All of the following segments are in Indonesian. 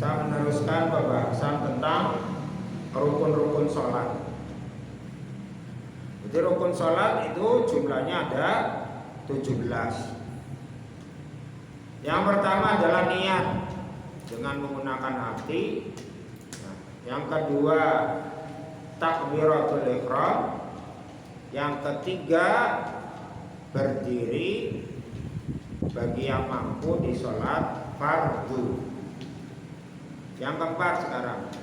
kita meneruskan pembahasan tentang rukun-rukun sholat. Jadi rukun sholat itu jumlahnya ada 17. Yang pertama adalah niat dengan menggunakan hati. Yang kedua takbiratul ihram. Yang ketiga berdiri bagi yang mampu di sholat fardu. Yang keempat sekarang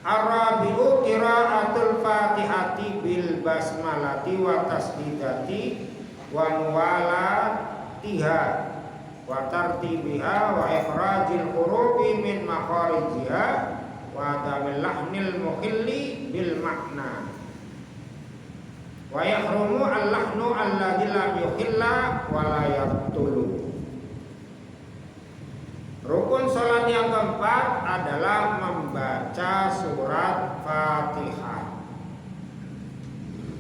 Ar-rabi'u qira'atul fatihati bil basmalati wa tasdidati wa muwalatiha wa tartibiha wa ikhrajil hurufi min makharijiha wa adamil lahnil mukhilli bil makna wa yahrumu al-lahnu alladhi lam yukhilla wa la yabtulu. Rukun sholat yang keempat adalah membaca surat Fatihah.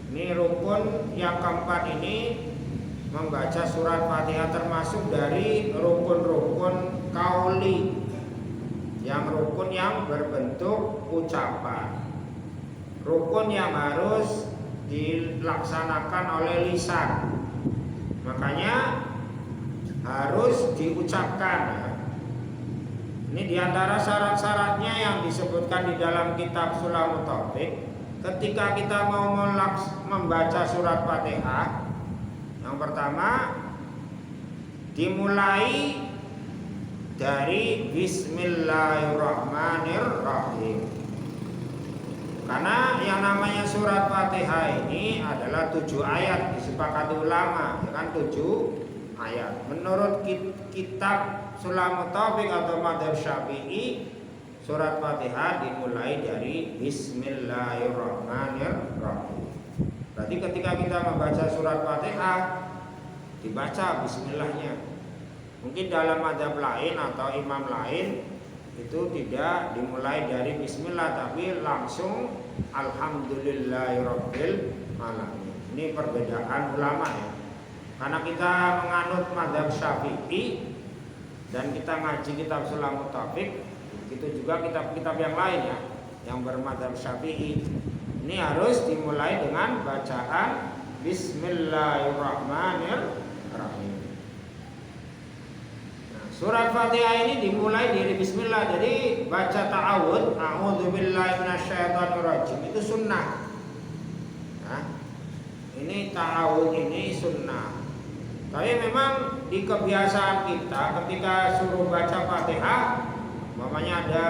Ini rukun yang keempat ini membaca surat Fatihah termasuk dari rukun-rukun qauli, yang rukun yang berbentuk ucapan, rukun yang harus dilaksanakan oleh lisan, makanya harus diucapkan ya. Ini diantara syarat-syaratnya yang disebutkan di dalam kitab Sulamut Taufik. Ketika kita mau membaca surat Fatihah, yang pertama dimulai dari Bismillahirrahmanirrahim. Karena yang namanya surat Fatihah ini adalah 7 ayat, disepakati ulama, ya kan, 7 ayat. Menurut kitab Sulamut Taufik atau Madzhab Syafi'i, surat Fatihah dimulai dari Bismillahirrahmanirrahim. Berarti ketika kita membaca surat Fatihah dibaca bismillahnya. Mungkin dalam madzhab lain atau imam lain itu tidak dimulai dari bismillah tapi langsung alhamdulillahirabbil alamin. Ini perbedaan ulama ya. Karena kita menganut madzhab Syafi'i dan kita ngaji kitab Sulamut Taufik, itu juga kitab-kitab yang lain ya, yang bermadzhab Syafi'i. Ini harus dimulai dengan bacaan Bismillahirrahmanirrahim. Nah, surat Fatihah ini dimulai dari Bismillah, jadi baca ta'awud, a'udzubillahi minasyaitonirrajim, itu sunnah. Nah, ini ta'awud ini sunnah. Tapi memang di kebiasaan kita ketika suruh baca Fatihah, umpamanya ada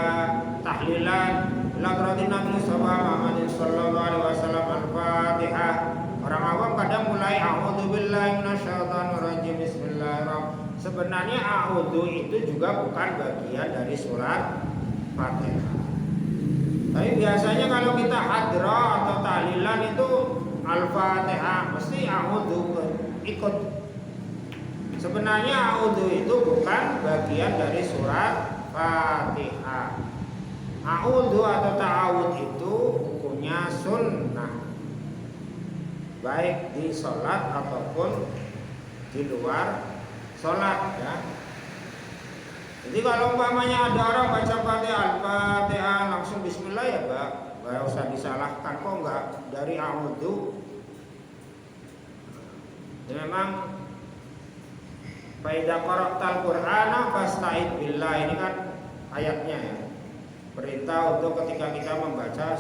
tahlilan lakratin Nabi Muhammad sallallahu alaihi wasallam al-Fatihah. Orang awam kadang mulai a'udzubillahi minasyaitonirrajim bismillahirrahmanirrahim. Sebenarnya a'udzu itu juga bukan bagian dari surat Fatihah. Tapi biasanya kalau kita hadrah atau tahlilan itu al-Fatihah mesti a'udzu ikut. Sebenarnya a'udzu itu bukan bagian dari surat Fatihah. A'udzu atau ta'awud itu hukumnya sunnah, baik di sholat ataupun di luar sholat ya. Jadi kalau umpamanya ada orang baca Fatihah langsung bismillah ya nggak usah disalahkan, kok nggak dari a'udzu. Ya, memang Faidah qara'tal Qur'ana fasta'id billah, ini kan ayatnya ya. Perintah untuk ketika kita membaca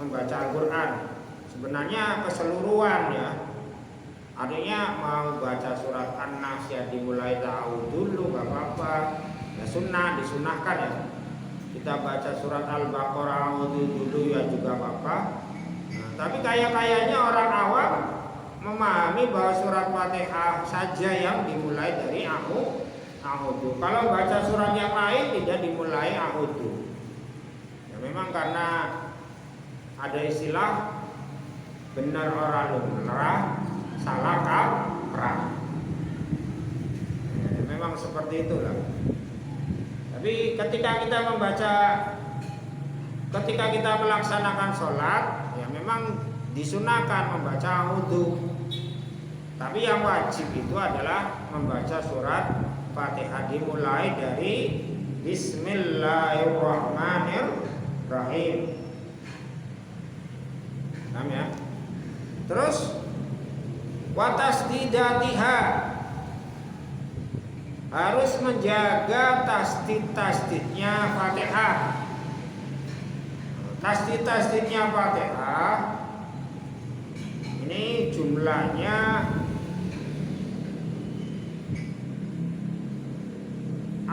Al-Qur'an. Sebenarnya keseluruhan ya. Artinya mau baca surat An-Nas ya dimulai ta'awudz dulu enggak apa-apa. Ya sunnah, disunahkan ya. Kita baca surat Al-Baqarah a'udzu dulu ya juga apa-apa. Nah, tapi kayaknya orang awam memahami bahwa surat Fatihah saja yang dimulai dari a'udzu. Kalau baca surat yang lain tidak dimulai a'udzu. Ya memang karena ada istilah benar orang lumrah, salah kaprah. Ya, memang seperti itulah. Tapi ketika kita melaksanakan sholat, ya memang disunahkan membaca a'udzu. Tapi yang wajib itu adalah membaca surat Fatihah dimulai dari Bismillahirrahmanirrahim. Paham ya? Terus watasdidatiha, harus menjaga tasdid-tasdidnya Fatihah. Tasdid-tasdidnya Fatihah ini jumlahnya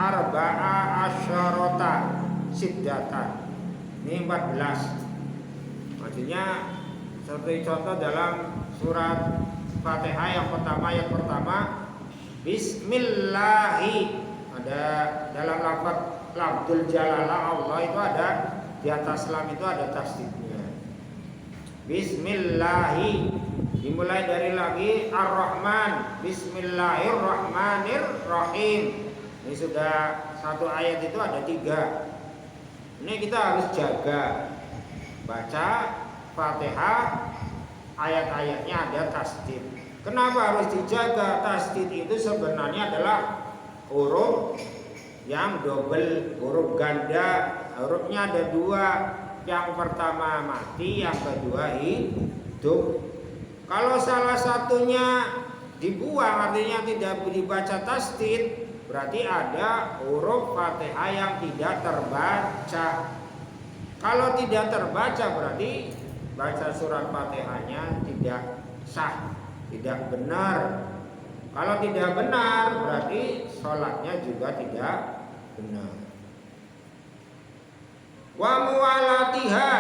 arba'a asyarota siddatan. Ini 14. Maksudnya seperti contoh dalam surat Fatihah yang pertama Bismillahi, ada dalam lafzul jalalah Allah itu ada di atas lam itu ada tasdidnya. Bismillahi, dimulai dari lagi Ar-Rahman, Bismillahirrahmanirrahim. Ini sudah satu ayat itu ada 3. Ini kita harus jaga baca Fatihah, ayat-ayatnya ada tasdid. Kenapa harus dijaga? Tasdid itu sebenarnya adalah huruf yang double, huruf ganda. Hurufnya ada 2. Yang pertama mati, yang kedua hidup. Kalau salah satunya dibuang, artinya tidak dibaca tasdid, berarti ada huruf Fatihah yang tidak terbaca. Kalau tidak terbaca berarti baca surat Fatihahnya tidak sah, tidak benar. Kalau tidak benar berarti sholatnya juga tidak benar. Wa muwalatiha,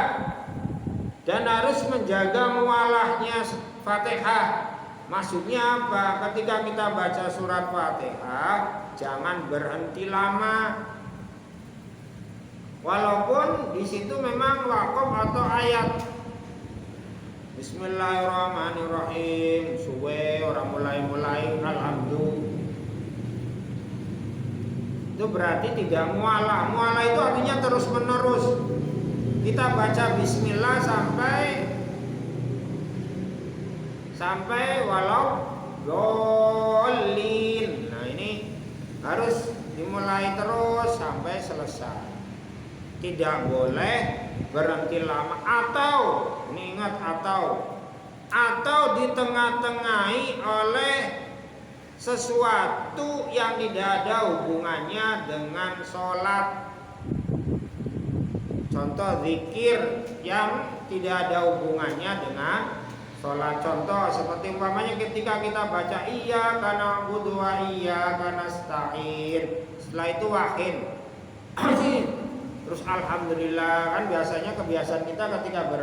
dan harus menjaga muwalahnya Fatihah. Maksudnya apa? Ketika kita baca surat Fatihah jangan berhenti lama. Walaupun di situ memang waqaf atau ayat Bismillahirrahmanirrahim, suwe orang mulai alhamdulillah, itu berarti tidak mualah. Mualah itu artinya terus menerus. Kita baca Bismillah sampai walau dolin. Nah ini harus dimulai terus sampai selesai. Tidak boleh berhenti lama, atau ini ingat, atau ditengah-tengahi oleh sesuatu yang tidak ada hubungannya dengan sholat. Contoh zikir yang tidak ada hubungannya dengan sholat. Contoh seperti umpamanya ketika kita baca iyyaka na'budu wa iyyaka nasta'in, setelah itu wahid terus alhamdulillah. Kan biasanya kebiasaan kita ketika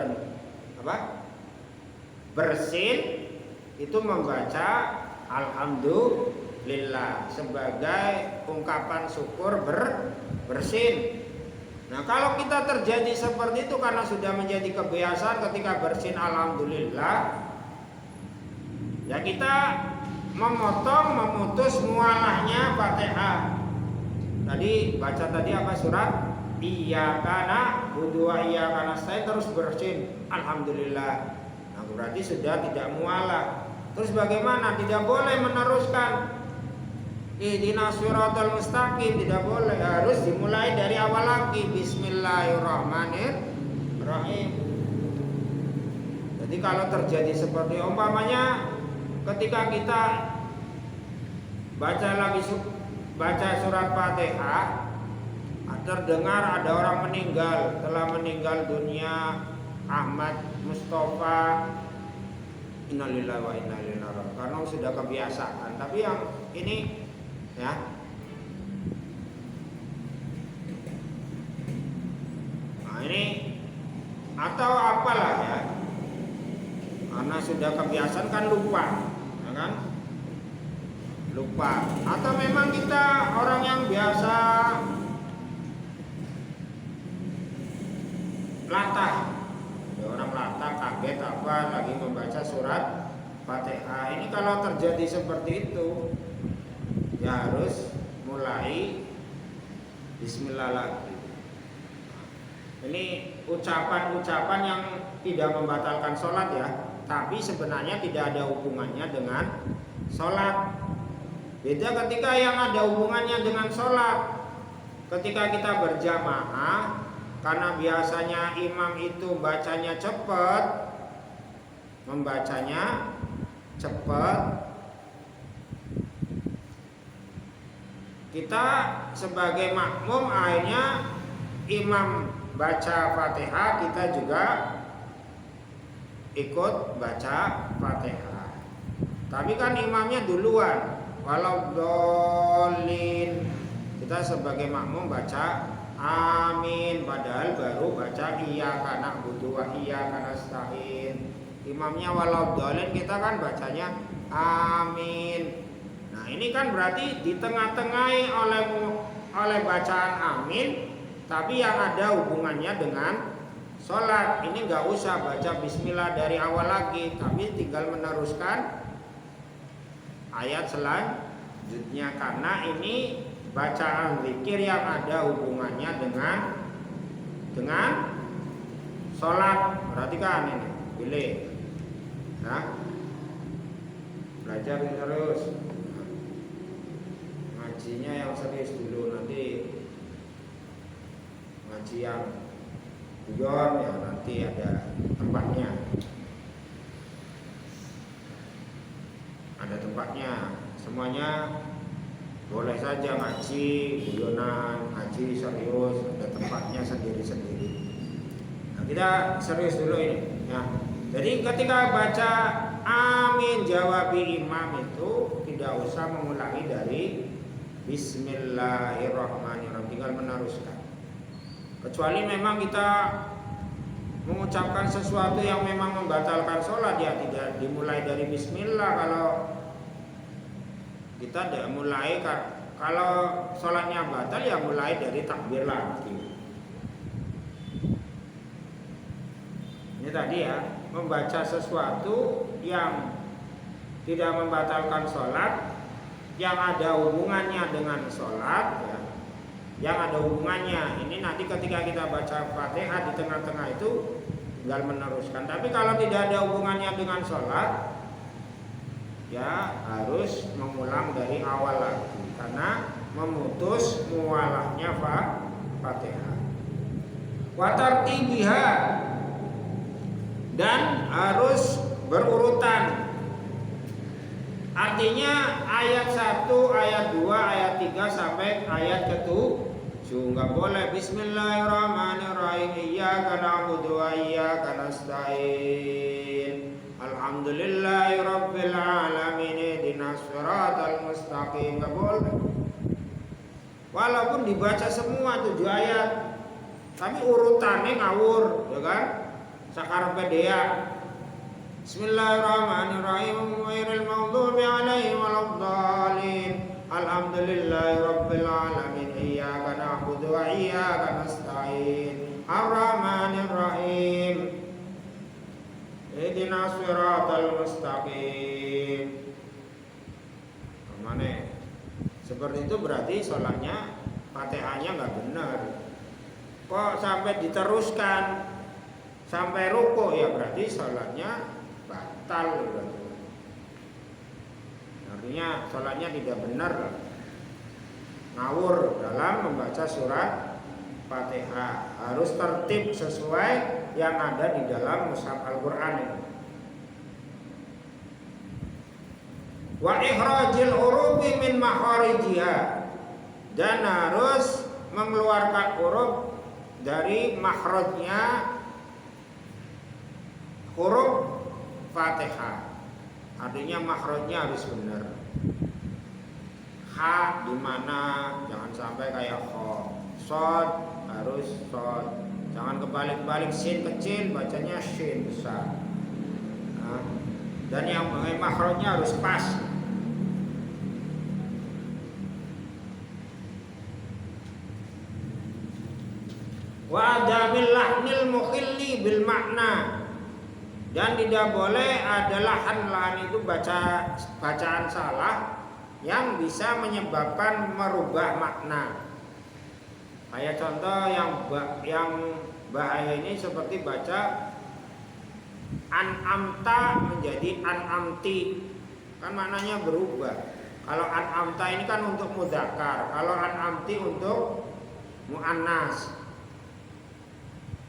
bersin itu membaca alhamdulillah sebagai ungkapan syukur bersin. Nah kalau kita terjadi seperti itu karena sudah menjadi kebiasaan ketika bersin alhamdulillah, ya kita memutus mualahnya Fatihah. Tadi baca apa surat iyyaka na'budu wa iyyaka nasta'in, terus bersin alhamdulillah. Nah berarti sudah tidak mualah. Terus bagaimana? Tidak boleh meneruskan ihdinas siratal mustaqim, tidak boleh. Harus dimulai dari awal lagi, Bismillahirrahmanirrahim. Jadi kalau terjadi seperti umpamanya ketika kita baca surat Fatihah, terdengar ada orang telah meninggal dunia, Ahmad Mustafa, innalillahi wa inna ilaihi raji'un, karena sudah kebiasaan. Tapi yang ini ya, nah ini atau apalah ya, karena sudah kebiasaan kan lupa, ya kan? Lupa. Atau memang kita orang yang biasa latah, orang latah kaget lagi membaca surat Fatihah. Ini kalau terjadi seperti itu, ya harus mulai Bismillah lagi. Ini ucapan-ucapan yang tidak membatalkan sholat ya, tapi sebenarnya tidak ada hubungannya dengan sholat. Beda ketika yang ada hubungannya dengan sholat. ketika kita berjamaah, karena biasanya imam itu bacanya cepat, membacanya cepat, kita sebagai makmum akhirnya imam baca Fatihah, kita juga ikut baca Fatihah. Tapi kan imamnya duluan, walau dolin, kita sebagai makmum baca amin, padahal baru baca iyyaka na'budu wa iyyaka nasta'in. Imamnya walau dolin, kita kan bacanya amin. Nah ini kan berarti di tengah-tengahi oleh bacaan amin, tapi yang ada hubungannya dengan sholat. Ini nggak usah baca bismillah dari awal lagi, tapi tinggal meneruskan ayat selanjutnya, karena ini bacaan zikir yang ada hubungannya dengan sholat. Perhatikan ini, pilih, nah, belajar terus, ngajinya yang serius dulu, nanti ngaji yang guyon ya nanti ada tempatnya. Ada tempatnya, semuanya boleh saja ngaji guyonan, ngaji serius, ada tempatnya sendiri-sendiri. Nah, kita serius dulu ini ya. Jadi ketika baca amin jawabi imam itu tidak usah mengulangi dari bismillahirrahmanirrahim, tinggal meneruskan. Kecuali memang kita mengucapkan sesuatu yang memang membatalkan sholat, ya tidak dimulai dari bismillah. Kalau kita tidak mulai, kalau sholatnya batal ya mulai dari takbir lagi. Ini tadi ya, membaca sesuatu yang tidak membatalkan sholat, yang ada hubungannya dengan sholat ya, yang ada hubungannya. Ini nanti ketika kita baca Fatihah di tengah-tengah itu tinggal meneruskan. Tapi kalau tidak ada hubungannya dengan sholat, ya harus mengulang dari awal lagi, karena memutus mualahnya Fatihah. Wa tartibiha, dan harus berurutan. Artinya ayat 1, ayat 2, ayat 3 sampai ayat ke-7 nggak boleh bismillahirrahmanirrahim iyyaka na'budu wa iyyaka nasta'in alhamdulillahirabbil alamin ihdinas siratal mustaqim, nggak boleh. Walaupun dibaca semua 7 ayat, tapi urutannya ngawur, ya kan? Sakarepe dea. Bismillahirrahmanirrahim ghairil maghdubi alaihim waladdallin alhamdulillahirabbil alamin iyyaka na'budu wa iyyaka nasta'in arrahmanir rahim ihdinas siratal mustaqim. Mana? Seperti itu berarti sholatnya Fatihahnya nggak benar. Kok sampai diteruskan sampai ruku, ya berarti sholatnya batal. Artinya sholatnya tidak benar, ngawur dalam membaca surat Fatihah. Harus tertib sesuai yang ada di dalam mushaf Al-Quran ini. Wa ikhrajil hurufi min makharijiha, dan harus mengeluarkan huruf dari makhrajnya huruf Fatihah. Artinya makhrajnya harus benar. Ha di mana, jangan sampai kayak kho. Shod harus shod, jangan kebalik-balik. Shin kecil bacanya shin besar. Nah, dan yang makhrajnya harus pas. Wa adamil lahnil mukhilli bil makna, dan tidak boleh ada lahan itu bacaan salah yang bisa menyebabkan merubah makna. Kayak contoh yang bahaya ini seperti baca an'amta menjadi an'amti, kan maknanya berubah. Kalau an'amta ini kan untuk mudzakkar, kalau an'amti untuk muannas.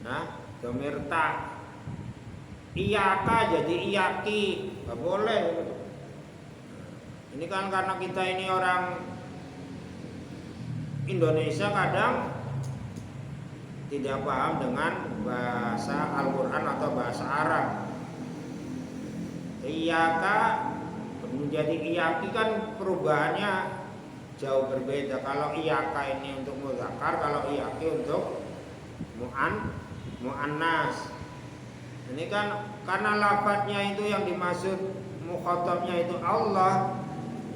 Nah, domir ta. Iyaka jadi iyaki, nggak boleh. Ini kan karena kita ini orang Indonesia kadang tidak paham dengan bahasa Al-Quran atau bahasa Arab. Iyaka menjadi iyaki kan perubahannya jauh berbeda. Kalau iyaka ini untuk muzakkar, kalau iyaki untuk muannas. Ini kan karena lafadznya itu yang dimaksud mukhatabnya itu Allah,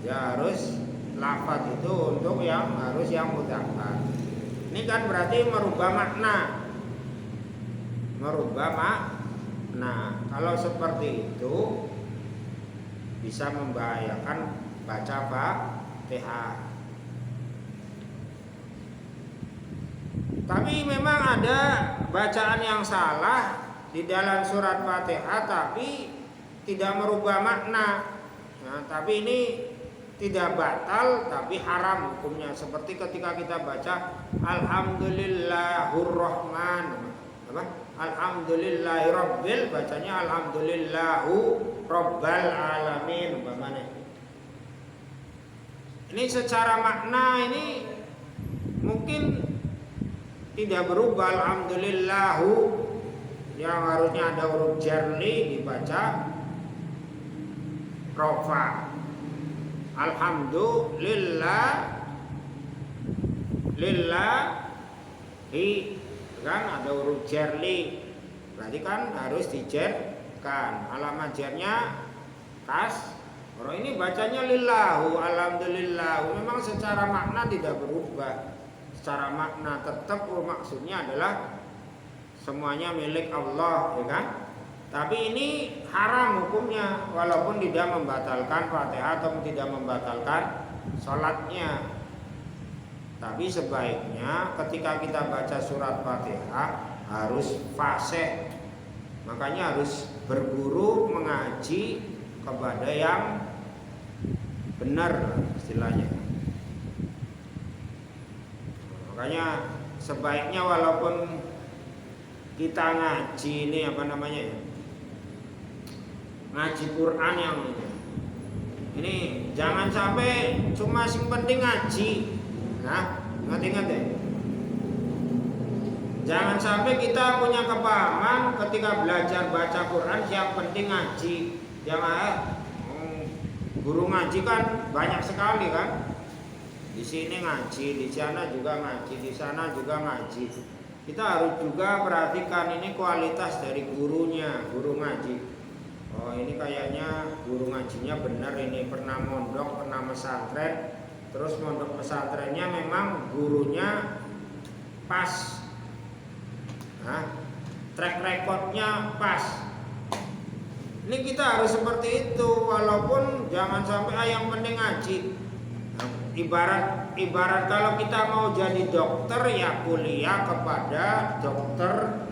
ya harus lafadz itu untuk yang harus yang muzakkar. Ini kan berarti merubah makna. Kalau seperti itu bisa membahayakan baca Fatihah. Tapi memang ada bacaan yang salah di dalam surat Fatihah tapi tidak merubah makna. Nah, tapi ini tidak batal tapi haram hukumnya, seperti ketika kita baca alhamdulillahurrahman, alhamdulillahirabbil, bacanya alhamdulillahu rabbal alamin umpamanya. Ini secara makna ini mungkin tidak berubah. Alhamdulillahu yang harusnya ada huruf jerli dibaca rofa. Alhamdulillah lillahi kan ada huruf jerli, berarti kan harus dijerkan. Alamat jernya kas. Orang ini bacanya lillahu, alhamdulillah. Memang secara makna tidak berubah. Secara makna tetap maksudnya adalah semuanya milik Allah, ya kan? Tapi ini haram hukumnya, walaupun tidak membatalkan Fatihah atau tidak membatalkan sholatnya. Tapi sebaiknya ketika kita baca surat Fatihah harus fasih. Makanya harus berguru mengaji kepada yang benar istilahnya. Makanya sebaiknya walaupun kita ngaji ini ngaji Quran yang ini jangan sampai cuma sing penting ngaji. Nah, ingat deh. Jangan sampai kita punya kepahaman ketika belajar baca Quran yang penting ngaji. Jangan guru ngaji kan banyak sekali kan. Di sini ngaji, di sana juga ngaji, di sana juga ngaji. Kita harus juga perhatikan ini kualitas dari gurunya, guru ngaji. Oh, ini kayaknya guru ngajinya benar, ini pernah mondok, pernah pesantren. Terus mondok pesantrennya memang gurunya pas. Nah, track recordnya pas. Ini kita harus seperti itu, walaupun jangan sampai yang penting ngaji. Nah, ibarat kalau kita mau jadi dokter ya kuliah kepada dokter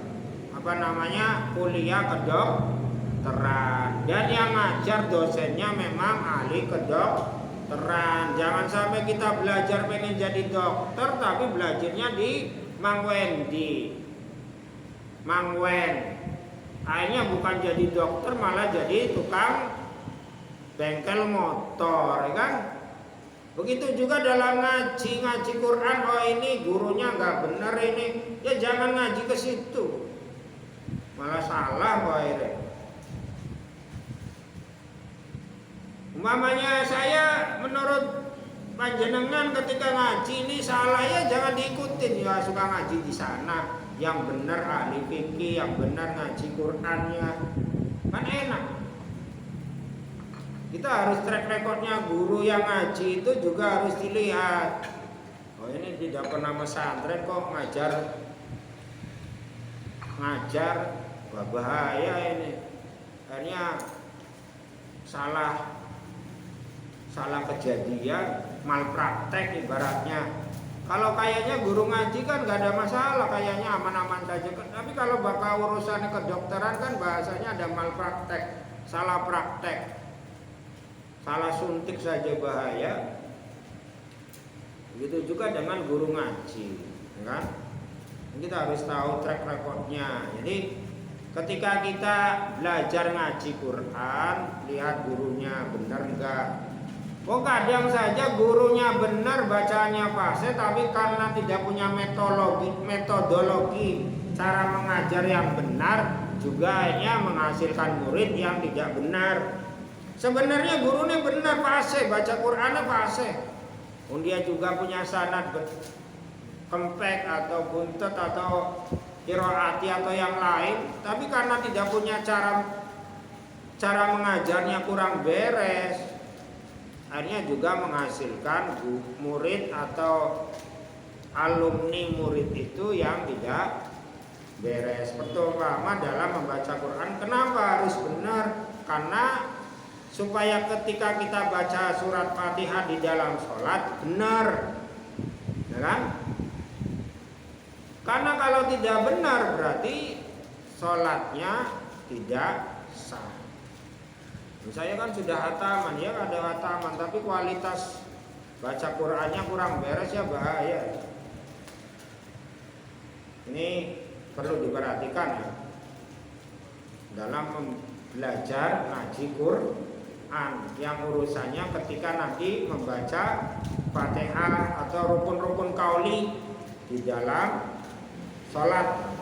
kuliah kedokteran, dan yang ngajar dosennya memang ahli kedokteran. Jangan sampai kita belajar pengen jadi dokter tapi belajarnya di Mang Wen. Akhirnya bukan jadi dokter malah jadi tukang bengkel motor, ya kan? Begitu juga dalam ngaji Quran. Oh, ini gurunya nggak benar ini, ya jangan ngaji ke situ, malah salah akhirnya. Umpamanya saya menurut panjenengan ketika ngaji ini salah, ya jangan diikutin. Ya suka ngaji di sana, yang benar ahli fikih, yang benar ngaji Qurannya, kan enak. Kita harus track recordnya guru yang ngaji itu juga harus dilihat. Oh, ini tidak pernah pesantren kok ngajar, bahaya ini. Akhirnya salah kejadian, malpraktek ibaratnya. Kalau kayaknya guru ngaji kan gak ada masalah, kayaknya aman-aman saja. Tapi kalau bakal urusan kedokteran kan bahasanya ada malpraktek, salah praktek, salah suntik saja bahaya. Begitu juga dengan guru ngaji. kan? Kita harus tahu track recordnya. Jadi ketika kita belajar ngaji Quran, lihat gurunya benar enggak. Oh, kadang saja gurunya benar, bacaannya fase, tapi karena tidak punya metodologi cara mengajar yang benar, juga akhirnya menghasilkan murid yang tidak benar. Sebenarnya gurunya benar fase, baca Qurannya fase. Dia juga punya sanad kempek atau buntet atau qiraati atau yang lain, tapi karena tidak punya cara mengajarnya kurang beres, akhirnya juga menghasilkan murid atau alumni murid itu yang tidak beres. Pertama dalam membaca Quran, kenapa harus benar? Karena supaya ketika kita baca surat Fatihah di dalam sholat benar, ya kan? Karena kalau tidak benar berarti sholatnya tidak sah. Saya kan sudah hataman, ya ada hataman, tapi kualitas baca Qurannya kurang beres, ya bahaya. Ini perlu diperhatikan ya dalam belajar ngaji Quran, yang urusannya ketika nanti membaca Fatihah atau rukun-rukun qauli di dalam sholat.